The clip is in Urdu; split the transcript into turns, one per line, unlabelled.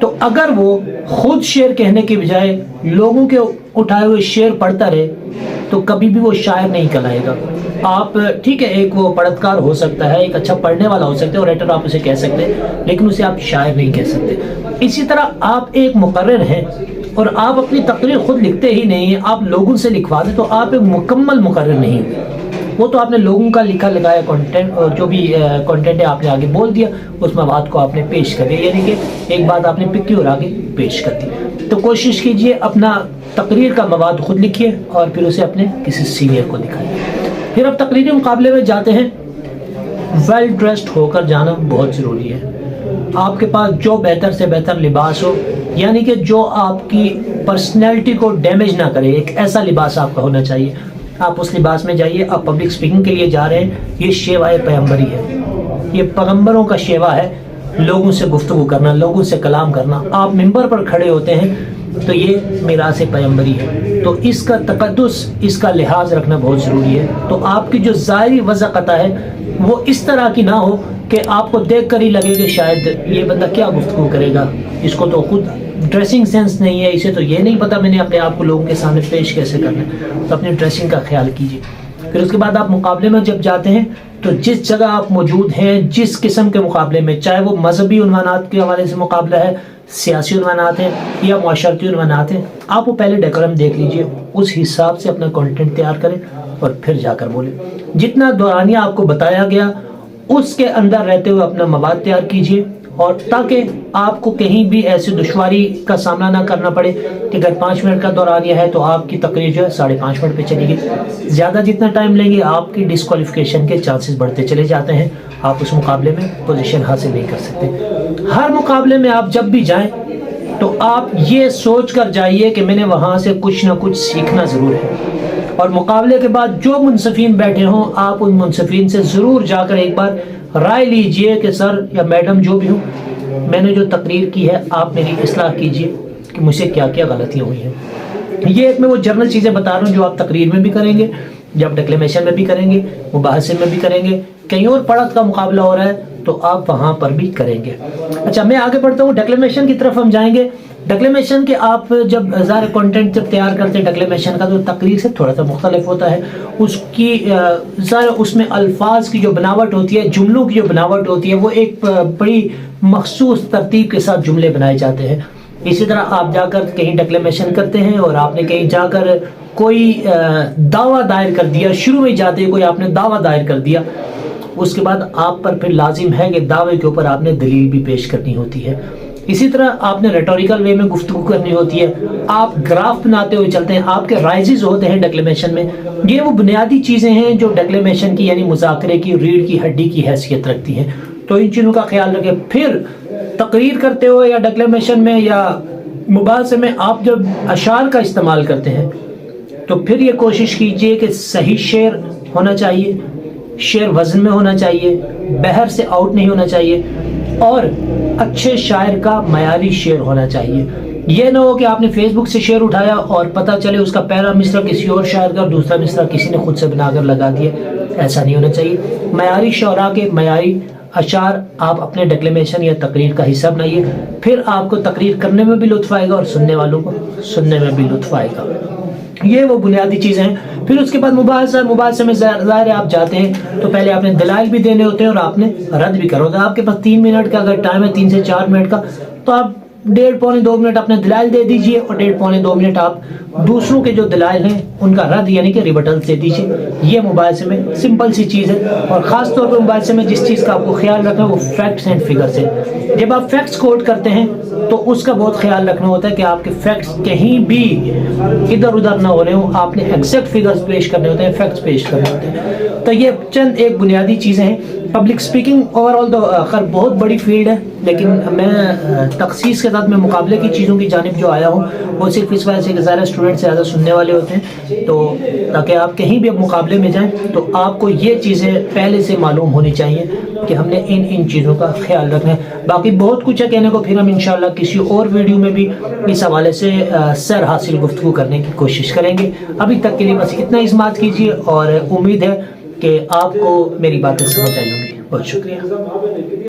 تو اگر وہ خود شعر کہنے کے بجائے لوگوں کے اٹھائے ہوئے شعر پڑھتا رہے تو کبھی بھی وہ شاعر نہیں کہلائے گا. آپ ٹھیک ہے ایک وہ پڑھتکار ہو سکتا ہے, ایک اچھا پڑھنے والا ہو سکتا ہے, اور رائٹر آپ اسے کہہ سکتے ہیں, لیکن اسے آپ شاعر نہیں کہہ سکتے. اسی طرح آپ ایک مقرر ہیں اور آپ اپنی تقریر خود لکھتے ہی نہیں ہیں, آپ لوگوں سے لکھوا دیں تو آپ ایک مکمل مقرر نہیں ہیں. وہ تو آپ نے لوگوں کا لکھا لگایا کنٹینٹ, جو بھی کنٹینٹ ہے آپ نے آگے بول دیا, اس مواد کو آپ نے پیش کر دیا, یعنی کہ ایک بات آپ نے پکی اور آگے پیش کر دی. تو کوشش کیجئے اپنا تقریر کا مواد خود لکھیے اور پھر اسے اپنے کسی سینئر کو دکھائیے. پھر اب تقریری مقابلے میں جاتے ہیں. ویل ڈریسڈ ہو کر جانا بہت ضروری ہے. آپ کے پاس جو بہتر سے بہتر لباس ہو, یعنی کہ جو آپ کی پرسنالٹی کو ڈیمیج نہ کرے, ایک ایسا لباس آپ کا ہونا چاہیے. آپ اس لباس میں جائیے. آپ پبلک سپیکنگ کے لیے جا رہے ہیں, یہ شیوائے پیغمبری ہے, یہ پیغمبروں کا شیوا ہے, لوگوں سے گفتگو کرنا, لوگوں سے کلام کرنا. آپ ممبر پر کھڑے ہوتے ہیں تو یہ میراث پیغمبری ہے, تو اس کا تقدس, اس کا لحاظ رکھنا بہت ضروری ہے. تو آپ کی جو ظاہری وضاحت ہے وہ اس طرح کی نہ ہو کہ آپ کو دیکھ کر ہی لگے کہ شاید یہ بندہ کیا گفتگو کرے گا, اس کو تو خود ڈریسنگ سینس نہیں ہے, اسے تو یہ نہیں پتا میں نے اپنے آپ کو لوگوں کے سامنے پیش کیسے کرنا ہے. تو اپنی ڈریسنگ کا خیال کیجیے. پھر اس کے بعد آپ مقابلے میں جب جاتے ہیں تو جس جگہ آپ موجود ہیں, جس قسم کے مقابلے میں, چاہے وہ مذہبی عنوانات کے حوالے سے مقابلہ ہے, سیاسی عنوانات ہیں یا معاشرتی عنوانات ہیں, آپ وہ پہلے ڈیکورم دیکھ لیجئے, اس حساب سے اپنا کنٹینٹ تیار کریں اور پھر جا کر بولیں. جتنا دورانیہ آپ کو بتایا گیا اس کے اندر رہتے ہوئے اپنا مواد تیار کیجئے, اور تاکہ آپ کو کہیں بھی ایسی دشواری کا سامنا نہ کرنا پڑے کہ اگر 5 منٹ کا دورانیہ ہے تو آپ کی تقریر جو ہے 5.5 منٹ پہ چلے گی. زیادہ جتنا ٹائم لیں گے آپ کی ڈسکوالیفیکیشن کے چانسز بڑھتے چلے جاتے ہیں, آپ اس مقابلے میں پوزیشن حاصل نہیں کر سکتے. ہر مقابلے میں آپ جب بھی جائیں تو آپ یہ سوچ کر جائیے کہ میں نے وہاں سے کچھ نہ کچھ سیکھنا ضرور ہے, اور مقابلے کے بعد جو منصفین بیٹھے ہوں آپ ان منصفین سے ضرور جا کر ایک بار رائے لیجئے کہ سر یا میڈم جو بھی ہوں, میں نے جو تقریر کی ہے آپ میری اصلاح کیجئے کہ مجھ سے کیا کیا غلطیاں ہوئی ہیں. یہ ایک میں وہ جنرل چیزیں بتا رہا ہوں جو آپ تقریر میں بھی کریں گے, جب ڈکلیمیشن میں بھی کریں گے, مباحثے میں بھی کریں گے, کہیں اور پڑھت کا مقابلہ ہو رہا ہے تو آپ وہاں پر بھی کریں گے. اچھا میں آگے بڑھتا ہوں, ڈکلیمیشن کی طرف ہم جائیں گے. ڈکلیمیشن کے آپ جب ظاہر کنٹینٹ جب تیار کرتے ہیں ڈکلیمیشن کا, تو تقریر سے تھوڑا سا مختلف ہوتا ہے. اس کی ظاہر اس میں الفاظ کی جو بناوٹ ہوتی ہے, جملوں کی جو بناوٹ ہوتی ہے, وہ ایک بڑی مخصوص ترتیب کے ساتھ جملے بنائے جاتے ہیں. اسی طرح آپ جا کر کہیں ڈکلیمیشن کرتے ہیں اور آپ نے کہیں جا کر کوئی دعویٰ دائر کر دیا, شروع میں جاتے کوئی آپ نے دعویٰ دائر کر دیا, اس کے بعد آپ پر پھر لازم ہے کہ دعوے کے اوپر آپ نے دلیل بھی پیش کرنی ہوتی ہے. اسی طرح آپ نے ریٹوریکل وے میں گفتگو کرنی ہوتی ہے, آپ گراف بناتے ہوئے چلتے ہیں, آپ کے رائزز ہوتے ہیں ڈکلیمیشن میں. یہ وہ بنیادی چیزیں ہیں جو ڈکلیمیشن کی یعنی مذاکرے کی ریڑھ کی ہڈی کی حیثیت رکھتی ہیں. تو ان چیزوں کا خیال رکھیں. پھر تقریر کرتے ہوئے یا ڈکلیمیشن میں یا مباحثے میں آپ جب اشعار کا استعمال کرتے ہیں تو پھر یہ کوشش کیجئے کہ صحیح شعر ہونا چاہیے, شعر وزن میں ہونا چاہیے, بحر سے آؤٹ نہیں ہونا چاہیے, اور اچھے شاعر کا معیاری شعر ہونا چاہیے. یہ نہ ہو کہ آپ نے فیس بک سے شعر اٹھایا اور پتہ چلے اس کا پہلا مصرع کسی اور شاعر کا اور دوسرا مصرع کسی نے خود سے بنا کر لگا دیا. ایسا نہیں ہونا چاہیے. معیاری شعراء کے معیاری اشعار آپ اپنے ڈکلیمیشن یا تقریر کا حصہ بنائیے, پھر آپ کو تقریر کرنے میں بھی لطف آئے گا اور سننے والوں کو سننے میں بھی لطف آئے گا. یہ وہ بنیادی چیزیں ہیں. پھر اس کے بعد مباحثے میں ظاہر ہے آپ جاتے ہیں تو پہلے آپ نے دلائل بھی دینے ہوتے ہیں اور آپ نے رد بھی کرنا ہوتا ہے. آپ کے پاس 3 منٹ کا اگر ٹائم ہے, 3 سے 4 منٹ کا, تو آپ 1.5 پونے 2 منٹ اپنے دلائل دے دیجئے اور 1.5 پونے 2 منٹ آپ دوسروں کے جو دلائل ہیں ان کا رد یعنی کہ ریبٹل دے دیجئے. یہ مباحثے میں سمپل سی چیز ہے. اور خاص طور پر مباحثے میں جس چیز کا آپ کو خیال رکھنا ہے وہ فیکٹس اینڈ فگرس ہے. جب آپ فیکٹس کوٹ کرتے ہیں تو اس کا بہت خیال رکھنا ہوتا ہے کہ آپ کے فیکٹس کہیں بھی ادھر ادھر نہ ہو رہے ہوں. آپ نے ایگزیکٹ فگرز پیش کرنے ہوتے ہیں, فیکٹس پیش کرنے ہوتے ہیں. تو یہ چند ایک بنیادی چیزیں ہیں. پبلک سپیکنگ اوور آل تو خیر بہت بڑی فیلڈ ہے, لیکن میں تخصیص کے ساتھ میں مقابلے کی چیزوں کی جانب جو آیا ہوں وہ صرف اس وجہ سے کہ ظاہر اسٹوڈنٹ سے زیادہ سننے والے ہوتے ہیں, تو تاکہ آپ کہیں بھی اب مقابلے میں جائیں تو آپ کو یہ چیزیں پہلے سے معلوم ہونی چاہیے کہ ہم نے ان چیزوں کا خیال رکھنا ہے. باقی بہت کچھ ہے کہنے کو, پھر ہم انشاءاللہ کسی اور ویڈیو میں بھی اس حوالے سے سر حاصل گفتگو کرنے کی کوشش کریں گے. ابھی تک کے لیے بس اتنا ہی سماعت کیجیے اور امید ہے کہ آپ کو میری باتیں سمجھ آئی ہوں گی. بہت شکریہ.